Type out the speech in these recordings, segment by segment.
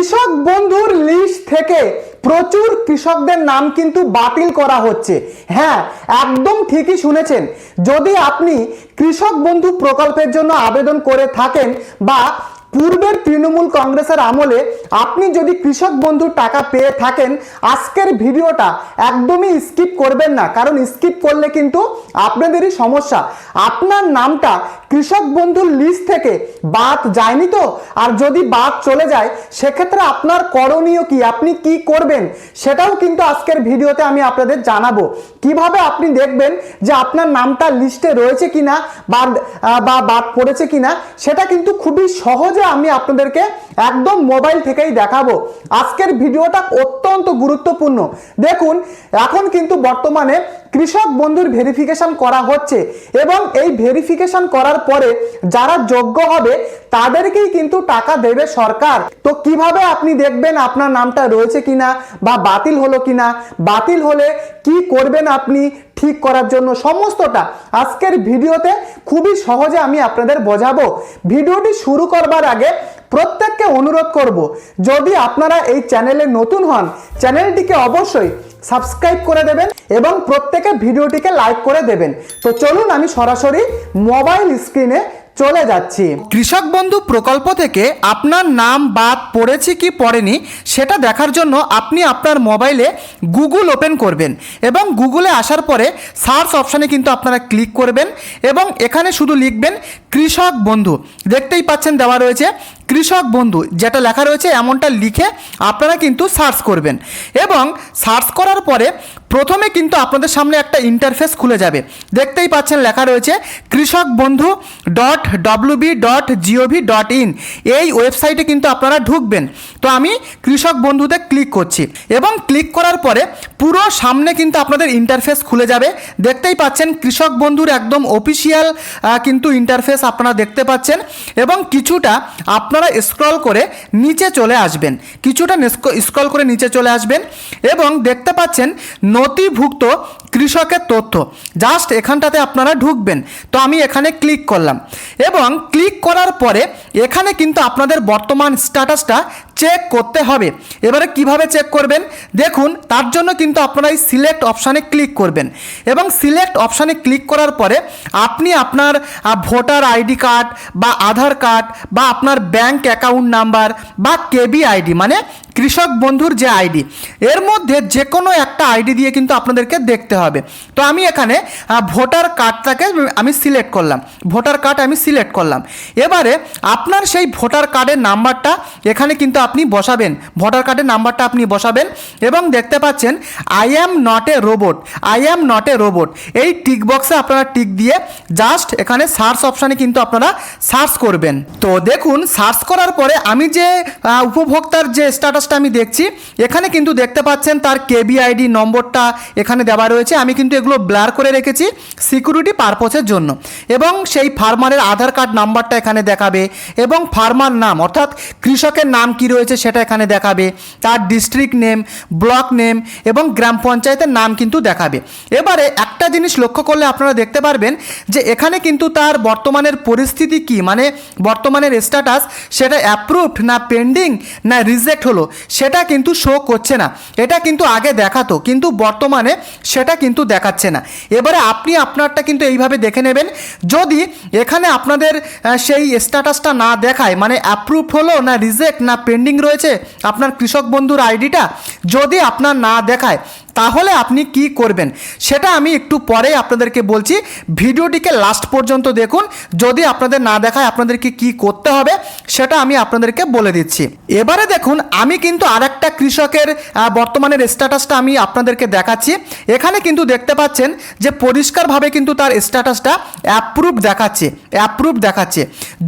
কৃষক বন্ধুর লিস্ট থেকে প্রচুর কৃষকদের নাম কিন্তু বাতিল করা হচ্ছে। হ্যাঁ, একদম ঠিকই শুনেছেন। যদি আপনি কৃষক বন্ধু প্রকল্পের জন্য আবেদন করে থাকেন বা পূর্বের তৃণমূল কংগ্রেসের আমলে আপনি যদি কৃষক বন্ধুর টাকা পেয়ে থাকেন, আজকের ভিডিওটা একদমই স্কিপ করবেন না, কারণ স্কিপ করলে কিন্তু আপনাদেরই সমস্যা। আপনার নামটা কৃষক বন্ধুর লিস্ট থেকে বাদ যায়নি তো? আর যদি বাদ চলে যায় সেক্ষেত্রে আপনার করণীয় কি, আপনি কি করবেন সেটাও কিন্তু আজকের ভিডিওতে আমি আপনাদের জানাবো। কিভাবে আপনি দেখবেন যে আপনার নামটা লিস্টে রয়েছে কিনা বা বাদ পড়েছে কিনা, সেটা কিন্তু খুবই সহজে আমি আপনাদেরকে একদম মোবাইল থেকেই দেখাবো। আজকের ভিডিওটা অত্যন্ত গুরুত্বপূর্ণ। দেখুন, এখন কিন্তু বর্তমানে কৃষক বন্ধুর ভেরিফিকেশন করা হচ্ছে এবং এই ভেরিফিকেশন করার পরে যারা যোগ্য হবে তাদেরকেই কিন্তু টাকা দেবে সরকার। তো কিভাবে আপনি দেখবেন আপনার নামটা রয়েছে কিনা বা বাতিল হলো কিনা, বাতিল হলে কি করবেন আপনি ঠিক করার জন্য, সমস্তটা আজকের ভিডিওতে খুবই সহজে আমি আপনাদের বোঝাবো। ভিডিওটি শুরু করবার আগে প্রত্যেককে অনুরোধ করব, যদি আপনারা এই চ্যানেলে নতুন হন চ্যানেলটিকে অবশ্যই সাবস্ক্রাইব করে দেবেন এবং প্রত্যেকে ভিডিওটিকে লাইক করে দেবেন। তো চলুন আমি সরাসরি মোবাইল স্ক্রিনে চলে যাচ্ছি। কৃষক বন্ধু প্রকল্প থেকে আপনার নাম বাদ পড়েছে কি পড়েনি সেটা দেখার জন্য আপনি আপনার মোবাইলে গুগল ওপেন করবেন এবং গুগলে আসার পরে সার্চ অপশানে কিন্তু আপনারা ক্লিক করবেন এবং এখানে শুধু লিখবেন কৃষক বন্ধু। দেখতেই পাচ্ছেন দেওয়া রয়েছে কৃষক বন্ধু, যেটা লেখা রয়েছে এমনটা লিখে আপনারা কিন্তু সার্চ করবেন এবং সার্চ করার পরে প্রথমে কিন্তু আপনাদের সামনে একটা ইন্টারফেস খুলে যাবে। দেখতেই পাচ্ছেন লেখা রয়েছে কৃষক বন্ধু .wb.gov.in। এই ওয়েবসাইটে কিন্তু আপনারা ঢুকবেন। তো আমি কৃষক বন্ধুতে ক্লিক করছি এবং ক্লিক করার পরে পুরো সামনে কিন্তু আপনাদের ইন্টারফেস খুলে যাবে। দেখতেই পাচ্ছেন কৃষক বন্ধুর একদম অফিসিয়াল কিন্তু ইন্টারফেস আপনারা দেখতে পাচ্ছেন এবং কিছুটা আপনারা স্ক্রল করে নিচে চলে আসবেন, কিছুটা স্ক্রল করে নিচে চলে আসবেন এবং দেখতে পাচ্ছেন নথিভুক্ত কৃষকের তথ্য, জাস্ট এখানটাতে আপনারা ঢুকবেন। তো আমি এখানে ক্লিক করলাম এবং ক্লিক করার পরে এখানে কিন্তু আপনাদের বর্তমান স্ট্যাটাসটা চেক করতে হবে। এবারে কিভাবে চেক করবেন দেখুন, তার জন্য কিন্তু আপনারা এই সিলেক্ট অপশানে ক্লিক করবেন এবং সিলেক্ট অপশানে ক্লিক করার পরে আপনি আপনার ভোটার আইডি কার্ড বা আধার কার্ড বা আপনার ব্যাংক অ্যাকাউন্ট নাম্বার বা কেবি আইডি মানে কৃষক বন্ধুর যে আইডি, এর মধ্যে যে কোনো একটা আইডি দিয়ে কিন্তু আপনাদেরকে দেখতে হবে। তো আমি এখানে ভোটার কার্ডটাকে আমি সিলেক্ট করলাম, ভোটার কার্ড আমি সিলেক্ট করলাম। এবারে আপনার সেই ভোটার কার্ডের নাম্বারটা এখানে কিন্তু আপনি বসাবেন, ভোটার কার্ডের নাম্বারটা আপনি বসাবেন এবং দেখতে পাচ্ছেন I am not a robot, I am not a robot, এই টিক বক্সে আপনারা টিক দিয়ে জাস্ট এখানে সার্চ অপশানে কিন্তু আপনারা সার্চ করবেন। তো দেখুন, সার্চ করার পরে আমি যে উপভোক্তার যে স্ট্যাটাসটা আমি দেখছি এখানে কিন্তু দেখতে পাচ্ছেন তার কেবি আইডি নম্বরটা এখানে দেওয়া রয়েছে। আমি কিন্তু এগুলো ব্লার করে রেখেছি সিকিউরিটি পারপোজের জন্য এবং সেই ফার্মারের আধার কার্ড নাম্বারটা এখানে দেখাবে এবং ফার্মার নাম অর্থাৎ কৃষকের নাম কি রয়েছে সেটা এখানে দেখাবে, তার ডিস্ট্রিক্ট নেম, ব্লক নেম এবং গ্রাম পঞ্চায়েতের নাম কিন্তু দেখাবে। এবারে একটা জিনিস লক্ষ্য করলে আপনারা দেখতে পারবেন যে এখানে কিন্তু তার বর্তমানের পরিস্থিতি কি, মানে বর্তমানের স্ট্যাটাস সেটা অ্যাপ্রুভড না পেন্ডিং না রিজেক্ট হলো সেটা কিন্তু শো করছে না। এটা কিন্তু আগে দেখাতো কিন্তু বর্তমানে সেটা কিন্তু দেখাচ্ছে না। এবারে আপনি আপনারটা কিন্তু এইভাবে দেখে নেবেন, যদি এখানে আপনাদের সেই স্ট্যাটাসটা না দেখায় মানে অ্যাপ্রুভ হলো না রিজেক্ট না পেন্ডিং রয়েছে আপনার কৃষক বন্ধুর আইডিটা যদি আপনার না দেখায় তাহলে আপনি কি করবেন সেটা আমি একটু পরে আপনাদেরকে বলছি। ভিডিওটিকে লাস্ট পর্যন্ত দেখুন, যদি আপনাদের না দেখায় আপনাদেরকে কি করতে হবে সেটা আমি আপনাদেরকে বলে দিচ্ছি। এবারে দেখুন, আমি কিন্তু আরেকটা কৃষকের বর্তমানের স্ট্যাটাসটা আমি আপনাদেরকে দেখাচ্ছি। এখানে কিন্তু দেখতে পাচ্ছেন যে পরিষ্কারভাবে কিন্তু তার স্ট্যাটাসটা অ্যাপ্রুভ দেখাচ্ছে, অ্যাপ্রুভ দেখাচ্ছে।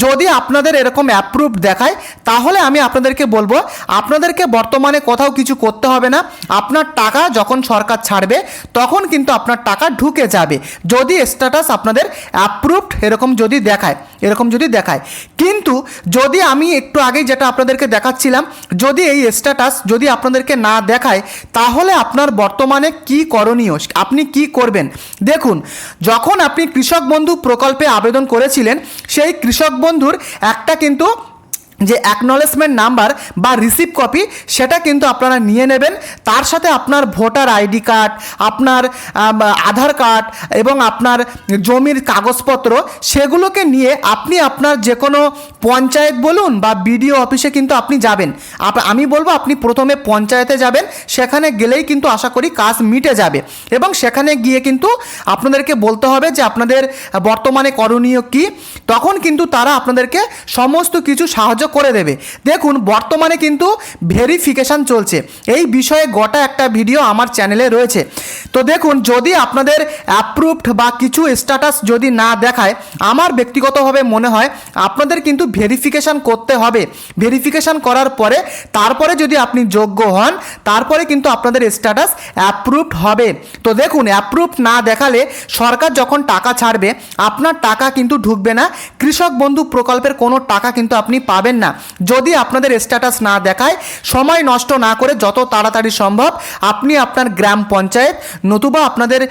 যদি আপনাদের এরকম অ্যাপ্রুভ দেখায় তাহলে আমি আপনাদেরকে বলবো আপনাদেরকে বর্তমানে কোথাও কিছু করতে হবে না। আপনার টাকা যখন সরকার ছাড়বে তখন কিন্তু আপনার টাকা ঢুকে যাবে যদি স্ট্যাটাস আপনাদের অ্যাপ্রুভড এরকম যদি দেখায়, এরকম যদি দেখায়। কিন্তু যদি আমি একটু আগে যেটা আপনাদেরকে দেখাচ্ছিলাম, যদি এই স্ট্যাটাস যদি আপনাদেরকে না দেখায় তাহলে আপনার বর্তমানে কি করণীয়, আপনি কি করবেন দেখুন। যখন আপনি কৃষক বন্ধু প্রকল্পে আবেদন করেছিলেন সেই কৃষক বন্ধুর একটা কিন্তু যে অ্যাকনলেজমেন্ট নাম্বার বা রিসিভ কপি সেটা কিন্তু আপনারা নিয়ে নেবেন। তার সাথে আপনার ভোটার আইডি কার্ড, আপনার আধার কার্ড এবং আপনার জমির কাগজপত্র সেগুলোকে নিয়ে আপনি আপনার যে কোনো পঞ্চায়েত বলুন বা বিডিও অফিসে কিন্তু আপনি যাবেন। আমি বলবো আপনি প্রথমে পঞ্চায়েতে যাবেন, সেখানে গেলেই কিন্তু আশা করি কাজ মিটে যাবে। এবং সেখানে গিয়ে কিন্তু আপনাদেরকে বলতে হবে যে আপনাদের বর্তমানে করণীয় কী, তখন কিন্তু তারা আপনাদেরকে সমস্ত কিছু সাহায্য করে দেবে। দেখুন বর্তমানে কিন্তু ভেরিফিকেশান চলছে, এই বিষয়ে গোটা একটা ভিডিও আমার চ্যানেলে রয়েছে। তো দেখুন যদি আপনাদের অ্যাপ্রুভড বা কিছু স্ট্যাটাস যদি না দেখায়, আমার ব্যক্তিগতভাবে মনে হয় আপনাদের কিন্তু ভেরিফিকেশান করতে হবে। ভেরিফিকেশান করার পরে তারপরে যদি আপনি যোগ্য হন, তারপরে কিন্তু আপনাদের স্ট্যাটাস অ্যাপ্রুভড হবে। তো দেখুন অ্যাপ্রুভড না দেখালে সরকার যখন টাকা ছাড়বে আপনার টাকা কিন্তু ঢুকবে না, কৃষক বন্ধু প্রকল্পের কোনো টাকা কিন্তু আপনি পাবেন না যদি আপনাদের স্ট্যাটাস না দেখায়। সময় নষ্ট না করে যত তাড়াতাড়ি সম্ভব আপনি আপনার গ্রাম পঞ্চায়েত নতুবা আপনাদের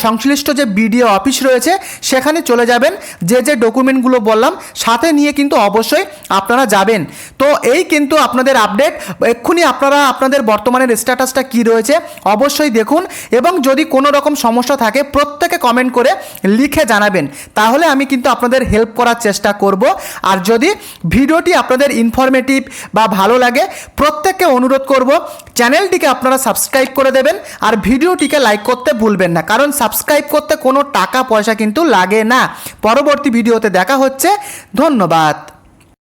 সংশ্লিষ্ট যে বিডিও অফিস রয়েছে সেখানে চলে যাবেন। যে যে ডকুমেন্টগুলো বললাম সাথে নিয়ে কিন্তু অবশ্যই আপনারা যাবেন। তো এই কিন্তু আপনাদের আপডেট, এক্ষুনি আপনারা আপনাদের বর্তমানের স্ট্যাটাসটা কী রয়েছে অবশ্যই দেখুন এবং যদি কোনো রকম সমস্যা থাকে প্রত্যেকে কমেন্ট করে লিখে জানাবেন, তাহলে আমি কিন্তু আপনাদের হেল্প করার চেষ্টা করব। আর যদি ভিডিওটি আপনাদের ইনফরমেটিভ বা ভালো লাগে প্রত্যেককে অনুরোধ করব চ্যানেলটিকে আপনারা সাবস্ক্রাইব করে দেবেন আর ভিডিওটিকে লাইক করতে ভুলবেন না, কারণ সাবস্ক্রাইব করতে কোনো টাকা পয়সা কিন্তু লাগে না। পরবর্তী ভিডিওতে দেখা হচ্ছে, ধন্যবাদ।